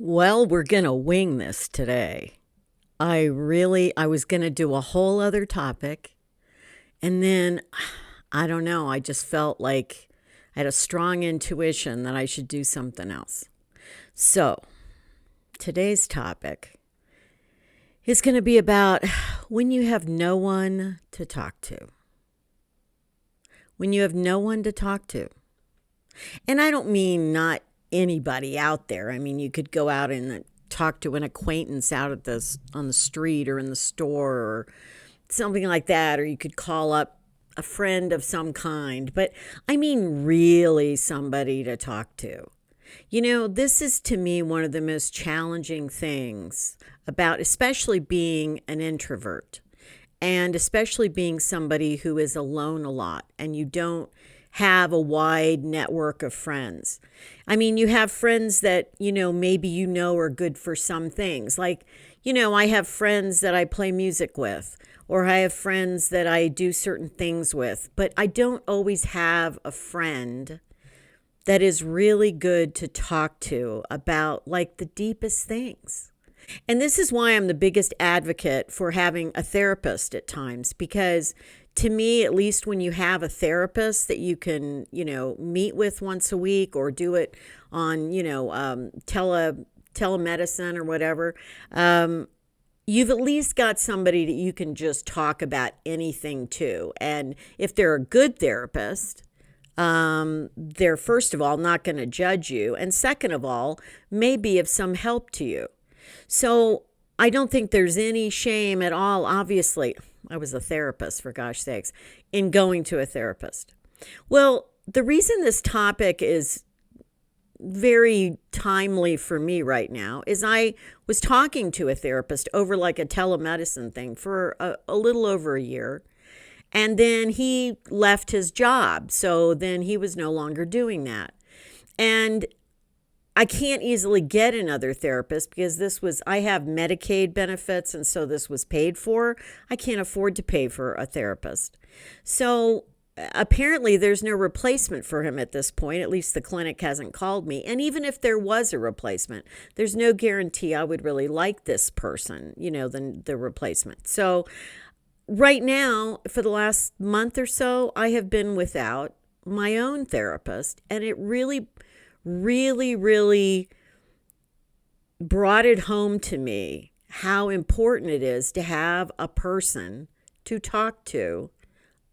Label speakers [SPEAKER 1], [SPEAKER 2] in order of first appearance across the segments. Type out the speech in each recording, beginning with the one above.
[SPEAKER 1] Well, we're going to wing this today. I was going to do a whole other topic. And then, I don't know, I just felt like I had a strong intuition that I should do something else. So, today's topic is going to be about when you have no one to talk to. When you have no one to talk to. And I don't mean not anybody out there. I mean, you could go out and talk to an acquaintance out at on the street or in the store or something like that, or you could call up a friend of some kind. But I mean, really somebody to talk to. You know, this is to me one of the most challenging things about especially being an introvert and especially being somebody who is alone a lot and you don't have a wide network of friends. I mean, you have friends that, maybe are good for some things. Like, I have friends that I play music with, or I have friends that I do certain things with, but I don't always have a friend that is really good to talk to about like the deepest things. And this is why I'm the biggest advocate for having a therapist at times, because to me, at least when you have a therapist that you can, meet with once a week or do it on, telemedicine or whatever, you've at least got somebody that you can just talk about anything to. And if they're a good therapist, they're first of all not going to judge you. And second of all, may be of some help to you. So I don't think there's any shame at all. Obviously, I was a therapist, for gosh sakes, in going to a therapist. Well, the reason this topic is very timely for me right now is I was talking to a therapist over like a telemedicine thing for a little over a year. And then he left his job. So then he was no longer doing that. And I can't easily get another therapist because I have Medicaid benefits, and so this was paid for. I can't afford to pay for a therapist. So apparently there's no replacement for him at this point. At least the clinic hasn't called me. And even if there was a replacement, there's no guarantee I would really like this person, the replacement. So right now, for the last month or so, I have been without my own therapist, and it really brought it home to me how important it is to have a person to talk to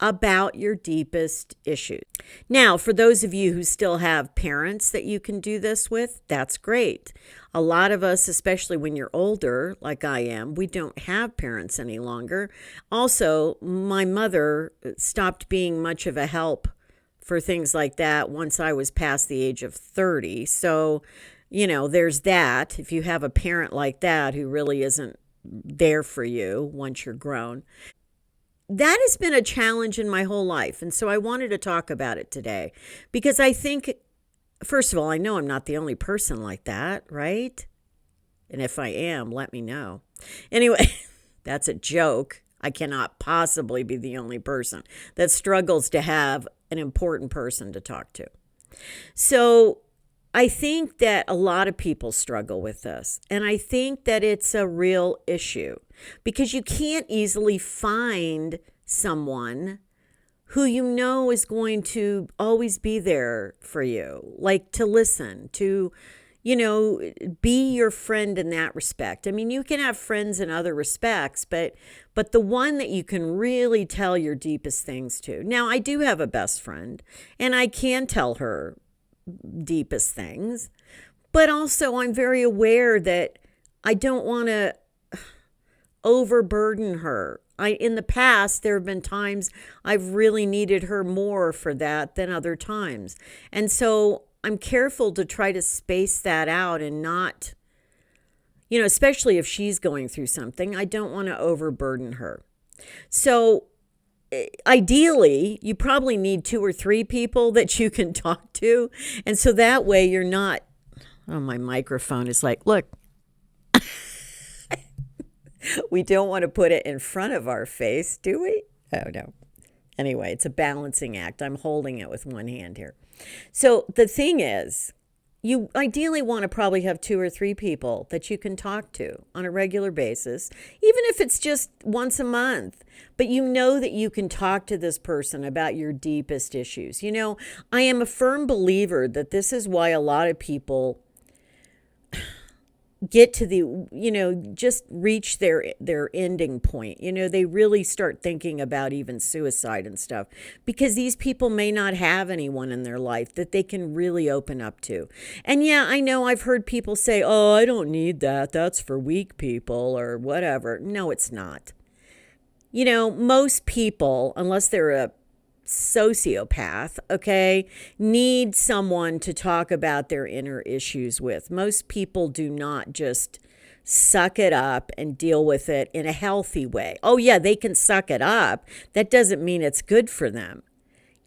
[SPEAKER 1] about your deepest issues. Now, for those of you who still have parents that you can do this with, that's great. A lot of us, especially when you're older, like I am, we don't have parents any longer. Also, my mother stopped being much of a help for things like that once I was past the age of 30. So, there's that. If you have a parent like that who really isn't there for you once you're grown. That has been a challenge in my whole life. And so I wanted to talk about it today because I think, first of all, I know I'm not the only person like that, right? And if I am, let me know. Anyway, that's a joke. I cannot possibly be the only person that struggles to have an important person to talk to. So I think that a lot of people struggle with this. And I think that it's a real issue because you can't easily find someone who is going to always be there for you, like to listen, to be your friend in that respect. I mean, you can have friends in other respects, but the one that you can really tell your deepest things to. Now, I do have a best friend, and I can tell her deepest things, but also I'm very aware that I don't want to overburden her. In the past, there have been times I've really needed her more for that than other times. And so I'm careful to try to space that out and not, especially if she's going through something, I don't want to overburden her. So ideally, you probably need 2 or 3 people that you can talk to. And so that way you're not, my microphone is like, look, we don't want to put it in front of our face, do we? Oh, no. Anyway, it's a balancing act. I'm holding it with one hand here. So the thing is, you ideally want to probably have 2 or 3 people that you can talk to on a regular basis, even if it's just once a month. But you know that you can talk to this person about your deepest issues. I am a firm believer that this is why a lot of people get to just reach their ending point. They really start thinking about even suicide and stuff, because these people may not have anyone in their life that they can really open up to. And yeah, I know I've heard people say, oh, I don't need that, that's for weak people or whatever. No, it's not. Most people, unless they're a sociopath, okay, need someone to talk about their inner issues with. Most people do not just suck it up and deal with it in a healthy way. Oh, yeah, they can suck it up. That doesn't mean it's good for them.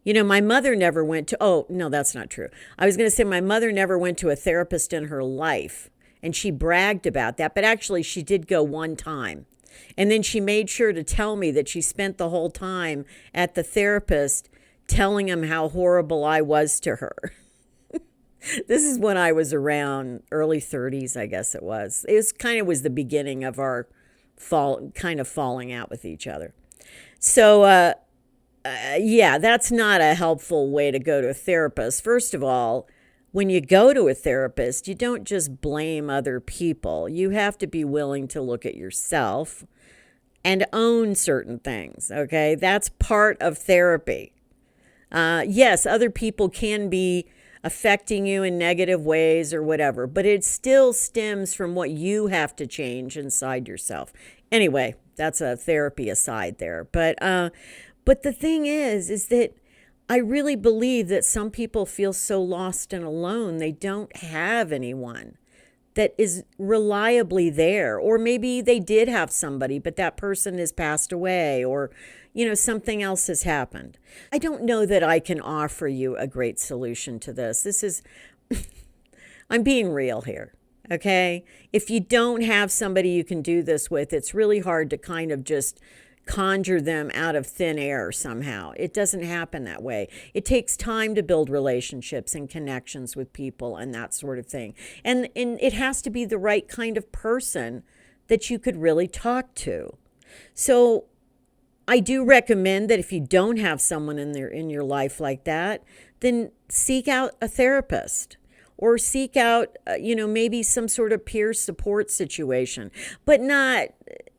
[SPEAKER 1] My mother never went to, oh, no, that's not true. I was going to say my mother never went to a therapist in her life, and she bragged about that, but actually she did go one time. And then she made sure to tell me that she spent the whole time at the therapist telling him how horrible I was to her. This is when I was around early 30s, I guess it was. It was the beginning of our falling out with each other. So, yeah, that's not a helpful way to go to a therapist. First of all, when you go to a therapist, you don't just blame other people. You have to be willing to look at yourself and own certain things, okay? That's part of therapy. Yes, other people can be affecting you in negative ways or whatever, but it still stems from what you have to change inside yourself. Anyway, that's a therapy aside there. But the thing is that I really believe that some people feel so lost and alone, they don't have anyone that is reliably there. Or maybe they did have somebody, but that person has passed away, or, something else has happened. I don't know that I can offer you a great solution to this. I'm being real here, okay? If you don't have somebody you can do this with, it's really hard to kind of just conjure them out of thin air somehow. It doesn't happen that way. It takes time to build relationships and connections with people and that sort of thing. And it has to be the right kind of person that you could really talk to. So I do recommend that if you don't have someone in your life like that, then seek out a therapist. Or seek out, maybe some sort of peer support situation, but not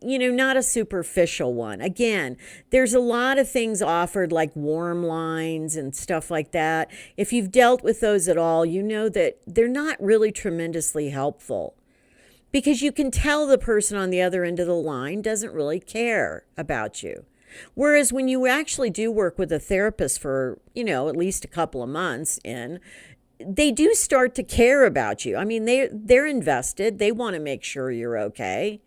[SPEAKER 1] a superficial one. Again, there's a lot of things offered like warm lines and stuff like that. If you've dealt with those at all, you know that they're not really tremendously helpful, because you can tell the person on the other end of the line doesn't really care about you. Whereas when you actually do work with a therapist for, at least a couple of months they do start to care about you. I mean, they're invested. They want to make sure you're okay.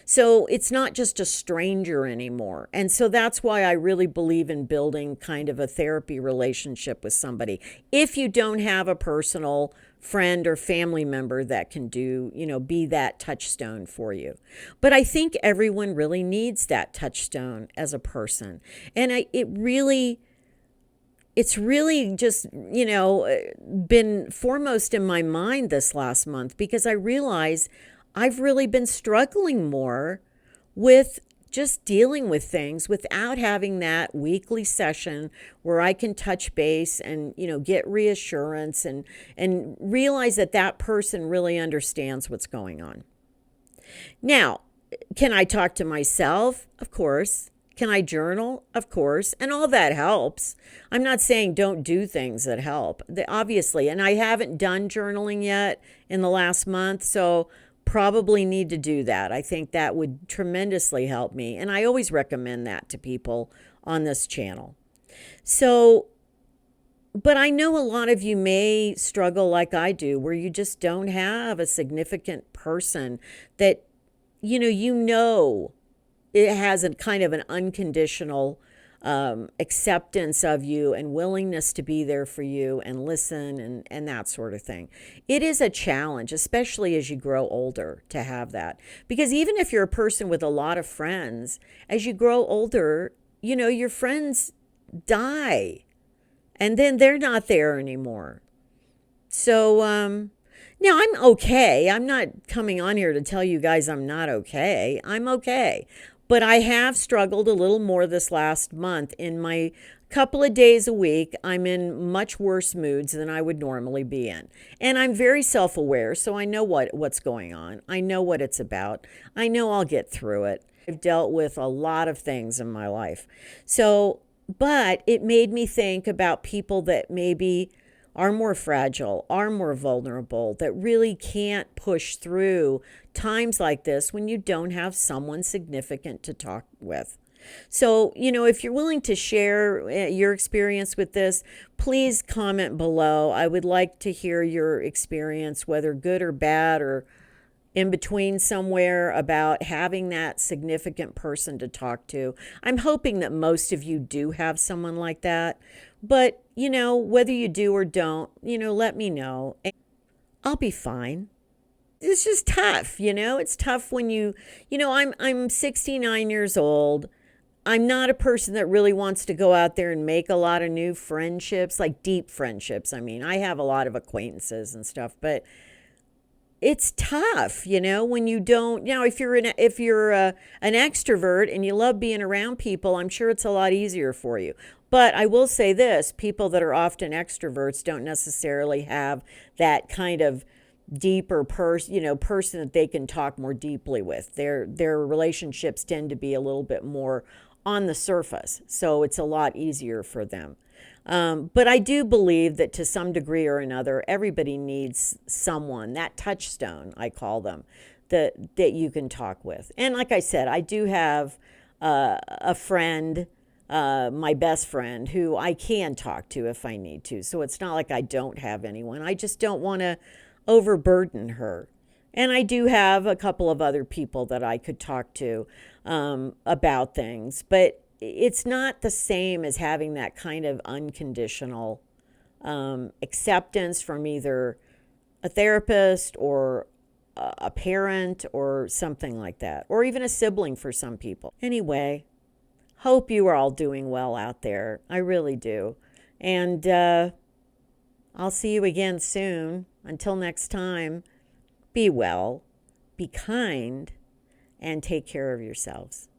[SPEAKER 1] So it's not just a stranger anymore. And so that's why I really believe in building kind of a therapy relationship with somebody. If you don't have a personal friend or family member that can be that touchstone for you. But I think everyone really needs that touchstone as a person. And it's really just, been foremost in my mind this last month, because I realize I've really been struggling more with just dealing with things without having that weekly session where I can touch base and, get reassurance and realize that person really understands what's going on. Now, can I talk to myself? Of course. Can I journal? Of course. And all that helps. I'm not saying don't do things that help. Obviously. And I haven't done journaling yet in the last month, so probably need to do that. I think that would tremendously help me. And I always recommend that to people on this channel. So, but I know a lot of you may struggle like I do, where you just don't have a significant person that, it has a kind of an unconditional acceptance of you and willingness to be there for you and listen and that sort of thing. It is a challenge, especially as you grow older, to have that. Because even if you're a person with a lot of friends, as you grow older, your friends die and then they're not there anymore. So, Now, I'm okay. I'm not coming on here to tell you guys I'm not okay. I'm okay. But I have struggled a little more this last month. In my couple of days a week, I'm in much worse moods than I would normally be in. And I'm very self-aware, so I know what's going on. I know what it's about. I know I'll get through it. I've dealt with a lot of things in my life. So, but it made me think about people that maybe are more fragile, are more vulnerable, that really can't push through times like this when you don't have someone significant to talk with. So, if you're willing to share your experience with this, please comment below. I would like to hear your experience, whether good or bad or in between somewhere, about having that significant person to talk to. I'm hoping that most of you do have someone like that. But, whether you do or don't, let me know. I'll be fine. It's just tough, It's tough when I'm 69 years old. I'm not a person that really wants to go out there and make a lot of new friendships, like deep friendships. I mean, I have a lot of acquaintances and stuff, but it's tough, when you don't, if you're an extrovert and you love being around people, I'm sure it's a lot easier for you. But I will say this, people that are often extroverts don't necessarily have that kind of deeper person that they can talk more deeply with. Their relationships tend to be a little bit more on the surface, so it's a lot easier for them. But I do believe that to some degree or another, everybody needs someone, that touchstone, I call them, that you can talk with. And like I said, I do have a friend, my best friend, who I can talk to if I need to. So it's not like I don't have anyone. I just don't want to overburden her. And I do have a couple of other people that I could talk to about things, but it's not the same as having that kind of unconditional acceptance from either a therapist or a parent or something like that, or even a sibling for some people. Anyway, hope you are all doing well out there. I really do. And I'll see you again soon. Until next time, be well, be kind, and take care of yourselves.